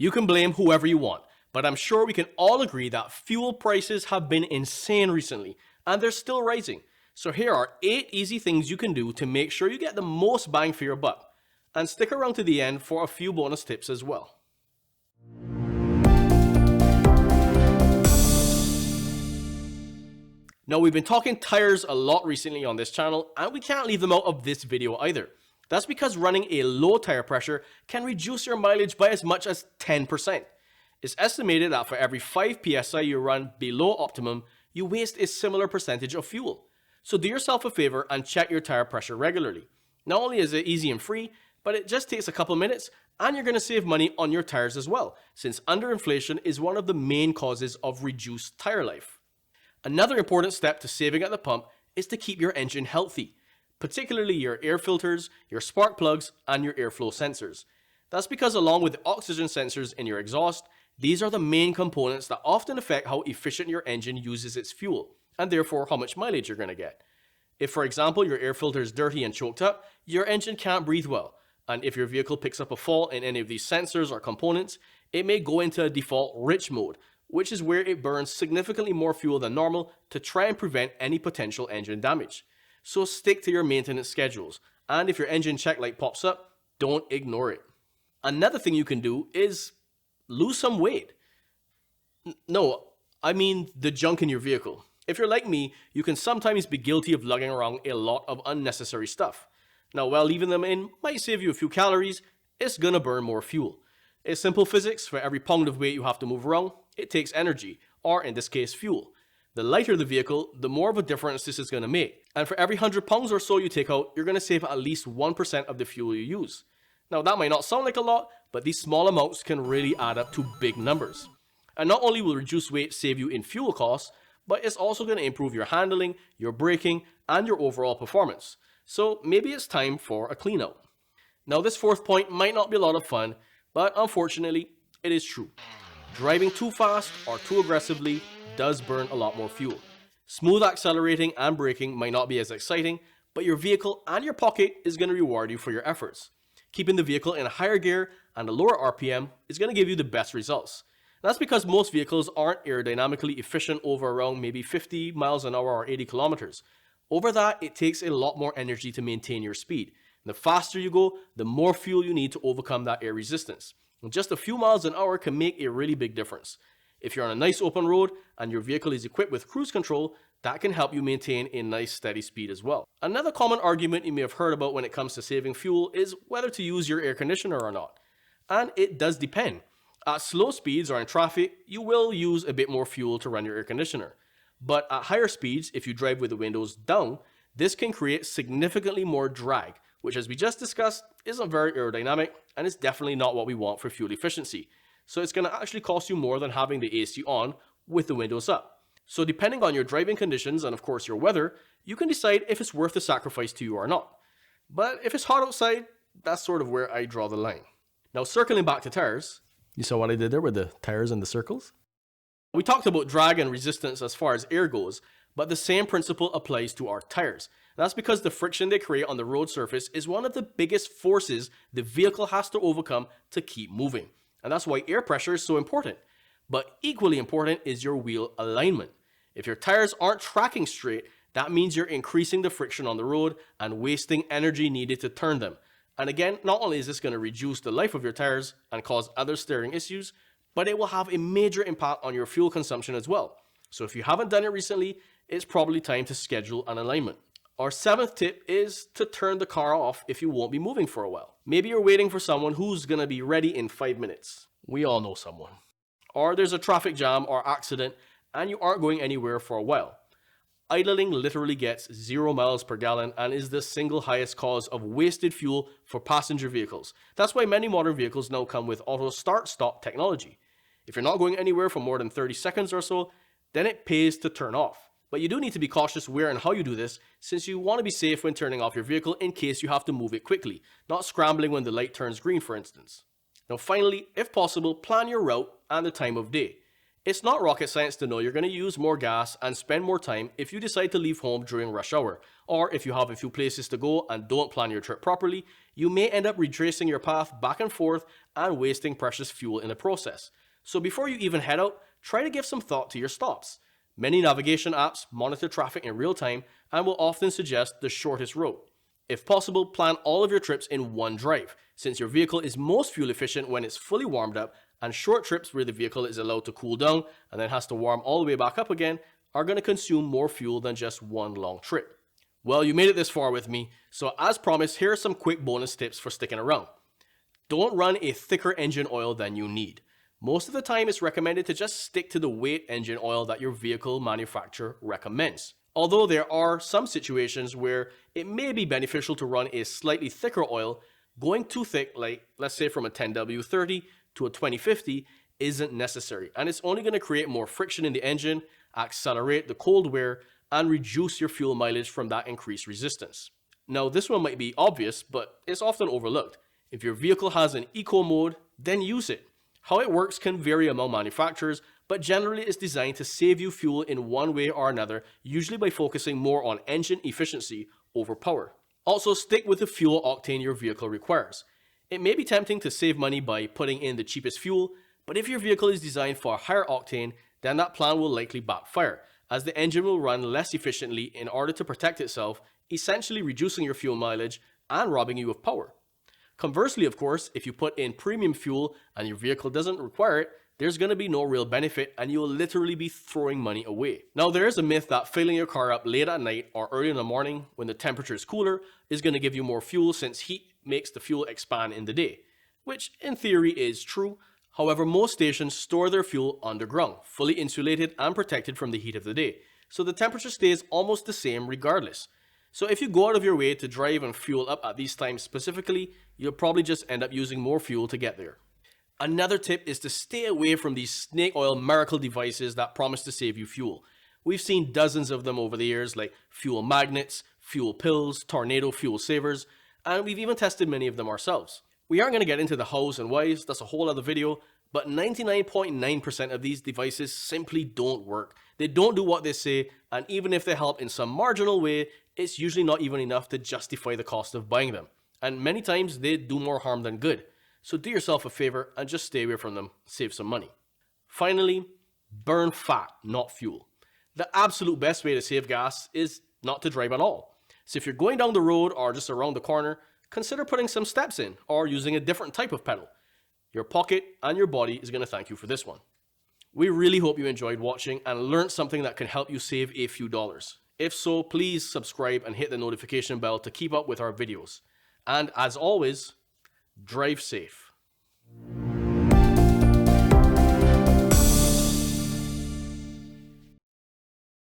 You can blame whoever you want, but I'm sure we can all agree that fuel prices have been insane recently, and they're still rising. So here are 8 easy things you can do to make sure you get the most bang for your buck. And stick around to the end for a few bonus tips as well. Now, we've been talking tires a lot recently on this channel, and we can't leave them out of this video either. That's because running a low tire pressure can reduce your mileage by as much as 10%. It's estimated that for every 5 psi you run below optimum, you waste a similar percentage of fuel. So do yourself a favor and check your tire pressure regularly. Not only is it easy and free, but it just takes a couple minutes, and you're going to save money on your tires as well, since underinflation is one of the main causes of reduced tire life. Another important step to saving at the pump is to keep your engine healthy, particularly your air filters, your spark plugs, and your airflow sensors. That's because along with the oxygen sensors in your exhaust, these are the main components that often affect how efficient your engine uses its fuel, and therefore how much mileage you're going to get. If, for example, your air filter is dirty and choked up, your engine can't breathe well, and if your vehicle picks up a fault in any of these sensors or components, it may go into a default rich mode, which is where it burns significantly more fuel than normal to try and prevent any potential engine damage. So stick to your maintenance schedules, and if your engine check light pops up, don't ignore it. Another thing you can do is lose some weight. No, I mean the junk in your vehicle. If you're like me, you can sometimes be guilty of lugging around a lot of unnecessary stuff. Now, while leaving them in might save you a few calories, it's gonna burn more fuel. It's simple physics. For every pound of weight you have to move around, it takes energy, or in this case, fuel. The lighter the vehicle, the more of a difference this is going to make. And for every 100 pounds or so you take out, you're going to save at least 1% of the fuel you use. Now, that might not sound like a lot, but these small amounts can really add up to big numbers. And not only will reduced weight save you in fuel costs, but it's also going to improve your handling, your braking, and your overall performance. So maybe it's time for a clean out. Now, this fourth point might not be a lot of fun, but unfortunately, it is true. Driving too fast or too aggressively does burn a lot more fuel. Smooth accelerating and braking might not be as exciting, but your vehicle and your pocket is going to reward you for your efforts. Keeping the vehicle in a higher gear and a lower RPM is going to give you the best results. That's because most vehicles aren't aerodynamically efficient over around maybe 50 miles an hour or 80 kilometers. Over that, it takes a lot more energy to maintain your speed. The faster you go, the more fuel you need to overcome that air resistance. And just a few miles an hour can make a really big difference. If you're on a nice open road and your vehicle is equipped with cruise control, that can help you maintain a nice steady speed as well. Another common argument you may have heard about when it comes to saving fuel is whether to use your air conditioner or not. And it does depend. At slow speeds or in traffic, you will use a bit more fuel to run your air conditioner. But at higher speeds, if you drive with the windows down, this can create significantly more drag, which, as we just discussed, isn't very aerodynamic and is definitely not what we want for fuel efficiency. So it's going to actually cost you more than having the AC on with the windows up. So depending on your driving conditions and of course your weather, you can decide if it's worth the sacrifice to you or not. But if it's hot outside, that's sort of where I draw the line. Now, circling back to tires, you saw what I did there with the tires and the circles? We talked about drag and resistance as far as air goes, but the same principle applies to our tires. That's because the friction they create on the road surface is one of the biggest forces the vehicle has to overcome to keep moving. And that's why air pressure is so important. But equally important is your wheel alignment. If your tires aren't tracking straight, that means you're increasing the friction on the road and wasting energy needed to turn them. And again, not only is this going to reduce the life of your tires and cause other steering issues, but it will have a major impact on your fuel consumption as well. So if you haven't done it recently, it's probably time to schedule an alignment. Our 7th tip is to turn the car off if you won't be moving for a while. Maybe you're waiting for someone who's going to be ready in 5 minutes. We all know someone. Or there's a traffic jam or accident and you aren't going anywhere for a while. Idling literally gets 0 miles per gallon and is the single highest cause of wasted fuel for passenger vehicles. That's why many modern vehicles now come with auto start-stop technology. If you're not going anywhere for more than 30 seconds or so, then it pays to turn off. But you do need to be cautious where and how you do this, since you want to be safe when turning off your vehicle in case you have to move it quickly, not scrambling when the light turns green, for instance. Now finally, if possible, plan your route and the time of day. It's not rocket science to know you're going to use more gas and spend more time if you decide to leave home during rush hour, or if you have a few places to go and don't plan your trip properly, you may end up retracing your path back and forth and wasting precious fuel in the process. So before you even head out, try to give some thought to your stops. Many navigation apps monitor traffic in real time and will often suggest the shortest route. If possible, plan all of your trips in one drive, since your vehicle is most fuel efficient when it's fully warmed up, and short trips where the vehicle is allowed to cool down and then has to warm all the way back up again are going to consume more fuel than just one long trip. Well, you made it this far with me, so as promised, here are some quick bonus tips for sticking around. Don't run a thicker engine oil than you need. Most of the time, it's recommended to just stick to the weight engine oil that your vehicle manufacturer recommends. Although there are some situations where it may be beneficial to run a slightly thicker oil, going too thick, like let's say from a 10W30 to a 2050, isn't necessary, and it's only going to create more friction in the engine, accelerate the cold wear, and reduce your fuel mileage from that increased resistance. Now, this one might be obvious, but it's often overlooked. If your vehicle has an eco mode, then use it. How it works can vary among manufacturers, but generally it's designed to save you fuel in one way or another, usually by focusing more on engine efficiency over power. Also, stick with the fuel octane your vehicle requires. It may be tempting to save money by putting in the cheapest fuel, but if your vehicle is designed for a higher octane, then that plan will likely backfire, as the engine will run less efficiently in order to protect itself, essentially reducing your fuel mileage and robbing you of power. Conversely, of course, if you put in premium fuel and your vehicle doesn't require it, there's going to be no real benefit and you'll literally be throwing money away. Now, there is a myth that filling your car up late at night or early in the morning when the temperature is cooler is going to give you more fuel, since heat makes the fuel expand in the day, which in theory is true. However, most stations store their fuel underground, fully insulated and protected from the heat of the day, so the temperature stays almost the same regardless. So if you go out of your way to drive and fuel up at these times specifically, you'll probably just end up using more fuel to get there. Another tip is to stay away from these snake oil miracle devices that promise to save you fuel. We've seen dozens of them over the years, like fuel magnets, fuel pills, tornado fuel savers, and we've even tested many of them ourselves. We aren't going to get into the hows and whys, that's a whole other video, but 99.9% of these devices simply don't work. They don't do what they say, and even if they help in some marginal way, it's usually not even enough to justify the cost of buying them. And many times they do more harm than good. So do yourself a favor and just stay away from them, save some money. Finally, burn fat, not fuel. The absolute best way to save gas is not to drive at all. So if you're going down the road or just around the corner, consider putting some steps in or using a different type of pedal. Your pocket and your body is going to thank you for this one. We really hope you enjoyed watching and learned something that can help you save a few dollars. If so, please subscribe and hit the notification bell to keep up with our videos. And as always, drive safe.